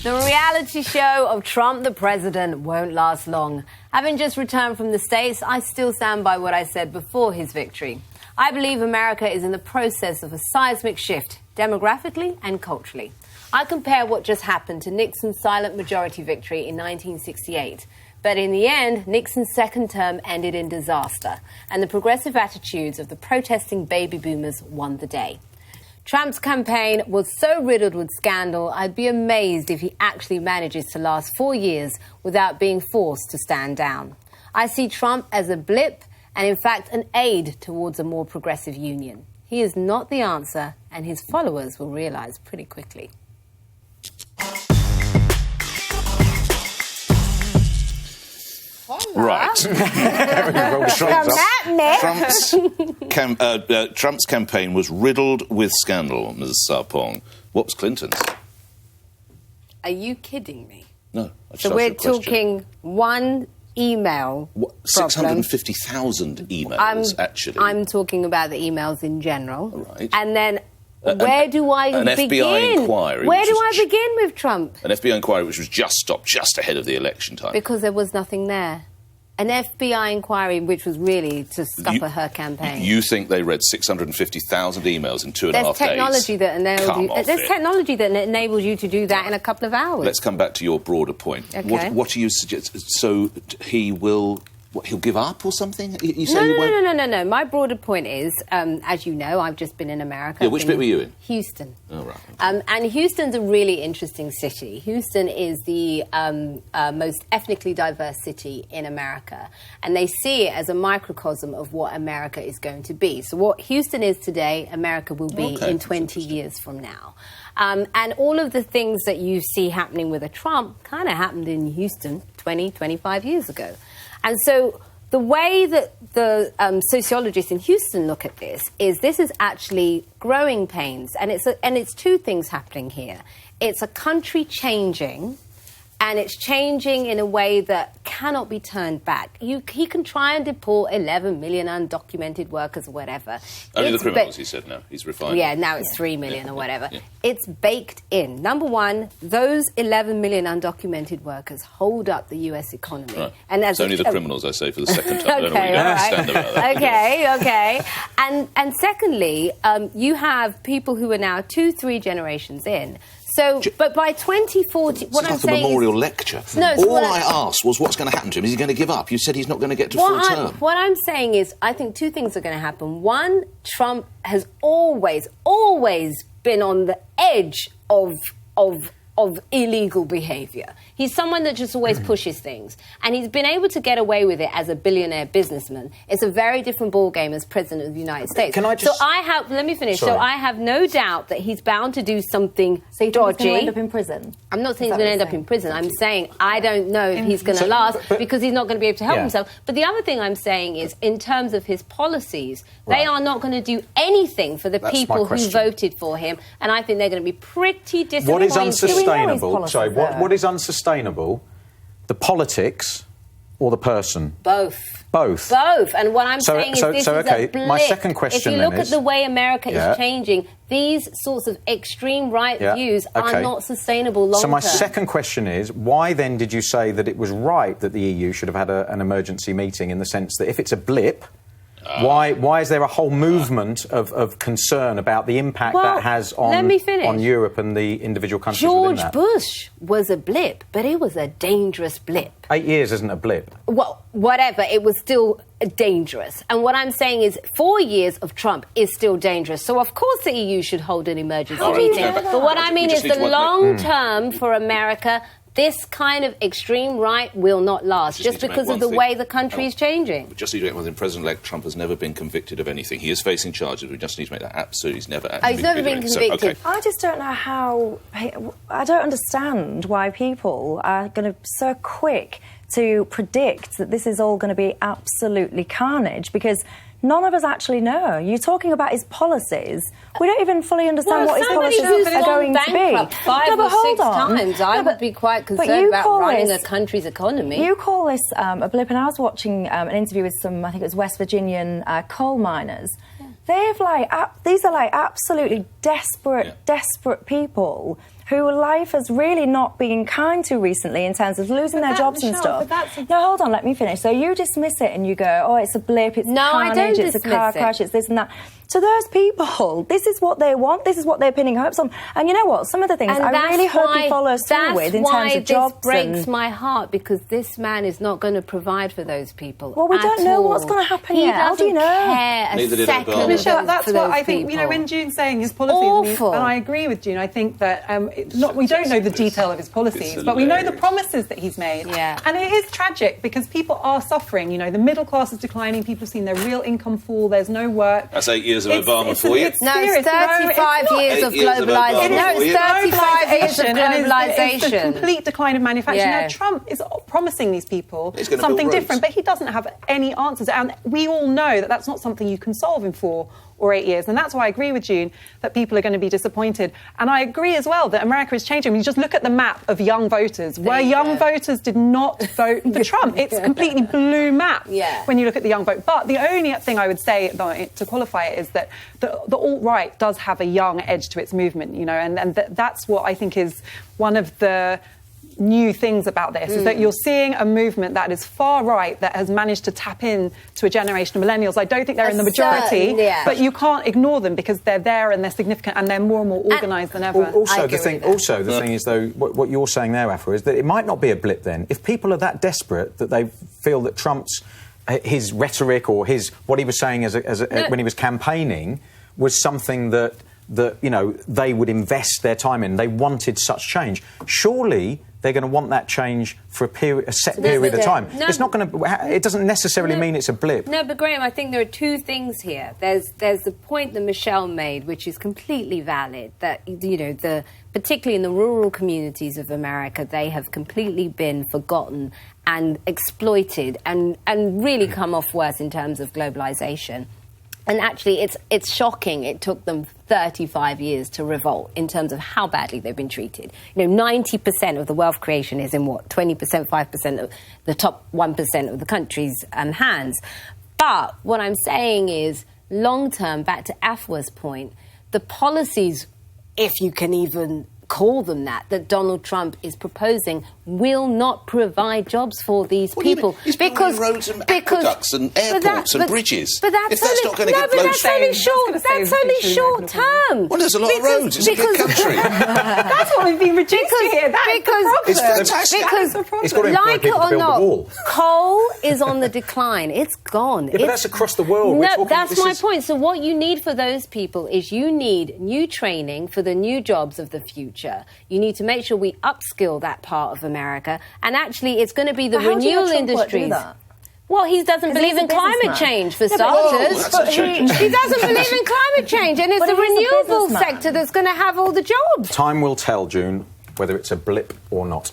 The reality show of Trump the president won't last long. Having just returned from the States, I still stand by what I said before his victory. I believe America is in the process of a seismic shift, demographically and culturally. I compare what just happened to Nixon's silent majority victory in 1968. But in the end, Nixon's second term ended in disaster, and the progressive attitudes of the protesting baby boomers won the day. Trump's campaign was so riddled with scandal, I'd be amazed if he actually manages to last 4 years without being forced to stand down. I see Trump as a blip and, in fact, an aid towards a more progressive union. He is not the answer, and his followers will realise pretty quickly. Right. Trump's campaign was riddled with scandal, Ms. Sarpong. What was Clinton's? Are you kidding me? No. So we're talking one email. 650,000 emails, actually. I'm talking about the emails in general. Right. And then where do I begin? FBI inquiry. Where do I begin with Trump? An FBI inquiry which was just stopped just ahead of the election time. Because there was nothing there. An FBI inquiry which was really to scupper her campaign. You think they read 650,000 emails in 2.5 days? There's technology that enables you to do that in a couple of hours. Let's come back to your broader point. Okay. What do you suggest? So he will... What, he'll give up or something? You say No. My broader point is, as you know, I've just been in America. Yeah, which bit were you in? Houston. Oh, right. Okay. And Houston's a really interesting city. Houston is the most ethnically diverse city in America. And they see it as a microcosm of what America is going to be. So what Houston is today, America will be in 20 years from now. And all of the things that you see happening with a Trump kind of happened in Houston 20, 25 years ago. And so the way that the sociologists in Houston look at this is actually growing pains. And it's two things happening here. It's a country changing, and it's changing in a way that cannot be turned back. He can try and deport 11 million undocumented workers or whatever. Only the criminals, he said, no. He's refined. Yeah, now it's 3 million or whatever. Yeah. It's baked in. Number one, those 11 million undocumented workers hold up the US economy. Right. And it's only the criminals, I say, for the second time. I don't know what you don't understand about that. Okay. And secondly, you have people who are now 2-3 generations in. So, but by 2040, what I'm saying is... a memorial lecture. No, all I asked was what's going to happen to him. Is he going to give up? You said he's not going to get to full term. What I'm saying is I think two things are going to happen. One, Trump has always been on the edge of illegal behaviour. He's someone that just always pushes things. And he's been able to get away with it as a billionaire businessman. It's a very different ballgame as President of the United States. Can I just... let me finish. Sorry. So I have no doubt that he's bound to do something So you think dodgy. he's going to end up in prison? I'm not saying he's going to end up in prison. I'm saying I don't know if he's going to last because he's not going to be able to help himself. But the other thing I'm saying is in terms of his policies, they are not going to do anything for the people who voted for him. And I think they're going to be pretty disappointed. What is unsustainable? Sorry, what is unsustainable? The politics or the person? Both. And what I'm saying is this is a blip. My second question if you look at the way America is changing, these sorts of extreme right views are not sustainable long term. So my second question is, why then did you say that it was right that the EU should have had an emergency meeting, in the sense that if it's a blip, why is there a whole movement of concern about the impact that has on Europe and the individual countries within that? George Bush was a blip, but it was a dangerous blip. 8 years isn't a blip. Well, whatever, it was still dangerous. And what I'm saying is 4 years of Trump is still dangerous. So, of course, the EU should hold an emergency meeting. But what I mean is the long term for America, this kind of extreme right will not last just because of the way the country is changing. We just need to make one thing. President-elect Trump has never been convicted of anything. He is facing charges. We just need to make that absolutely. He's never actually been convicted. I just don't know how... I don't understand why people are going to be so quick to predict that this is all going to be absolutely carnage, because none of us actually know. You're talking about his policies. We don't even fully understand what his policies are going to be. 5 or 6 times, I would be quite concerned about running a country's economy. You call this a blip, and I was watching an interview with some, I think it was West Virginian coal miners. They've these are absolutely desperate people who life has really not been kind to recently in terms of losing their jobs and stuff. No, hold on, let me finish. So you dismiss it and you go, oh, it's a blip, it's carnage, it's a car crash, it's this and that. To those people, this is what they want, this is what they're pinning hopes on. And you know what? Some of the things I really hope he follows through with in terms of jobs. This breaks my heart, because this man is not going to provide for those people. Well, we don't know what's going to happen yet. How do you know? Neither did Obama. Michelle, that's what I think. You know, when June's saying his policies, and I agree with June. I think that we don't know the detail of his policies, but we know the promises that he's made. Yeah. And it is tragic because people are suffering. You know, the middle class is declining. People have seen their real income fall. There's no work. That's 8 years of Obama for you. No, it's 35 years of globalisation. No, it's 35 years of globalisation. It's the complete decline of manufacturing. Now, Trump is promising these people something different, but he doesn't have any answers. And we all know that that's not something you can solve in 4 or 8 years. And that's why I agree with June that people are going to be disappointed. And I agree as well that America is changing. I mean, you just look at the map of young voters, where young voters did not vote for Trump. It's a completely blue map when you look at the young vote. But the only thing I would say to qualify it is that the alt-right does have a young edge to its movement, you know, and that's what I think is one of the new things about this, is that you're seeing a movement that is far right that has managed to tap in to a generation of millennials. I don't think they're in the majority, but you can't ignore them because they're there and they're significant and they're more and more organised than ever. Also, the thing is, though, what you're saying there, Afra, is that it might not be a blip then. If people are that desperate that they feel that Trump's his rhetoric or what he was saying when he was campaigning was something that you know they would invest their time in. They wanted such change. Surely they're going to want that change for a set period of time. No, it's not going to. It doesn't necessarily mean it's a blip. No, but Graham, I think there are two things here. There's the point that Michelle made, which is completely valid. That you know, particularly in the rural communities of America, they have completely been forgotten and exploited, and really come off worse in terms of globalization. And actually, it's shocking. It took them 35 years to revolt in terms of how badly they've been treated. You know, 90% of the wealth creation is in 20%, 5% of the top 1% of the country's hands. But what I'm saying is, long term, back to Afwa's point, the policies, if you can even call them that Donald Trump is proposing will not provide jobs for these people. He's building roads and aqueducts and airports and bridges. But that's not going to get that's only short term. Well, there's a lot of roads. It's a big country. That's what we've been reduced to here. It's fantastic. Because like it or not, coal is on the decline. It's gone. Yeah, but that's across the world. No, that's my point. So what you need for those people is you need new training for the new jobs of the future. You need to make sure we upskill that part of America, and actually it's going to be the renewal industries. Well, he doesn't believe in climate change, for starters. He doesn't believe in climate change, and it's the renewable sector that's going to have all the jobs. Time will tell, June, whether it's a blip or not.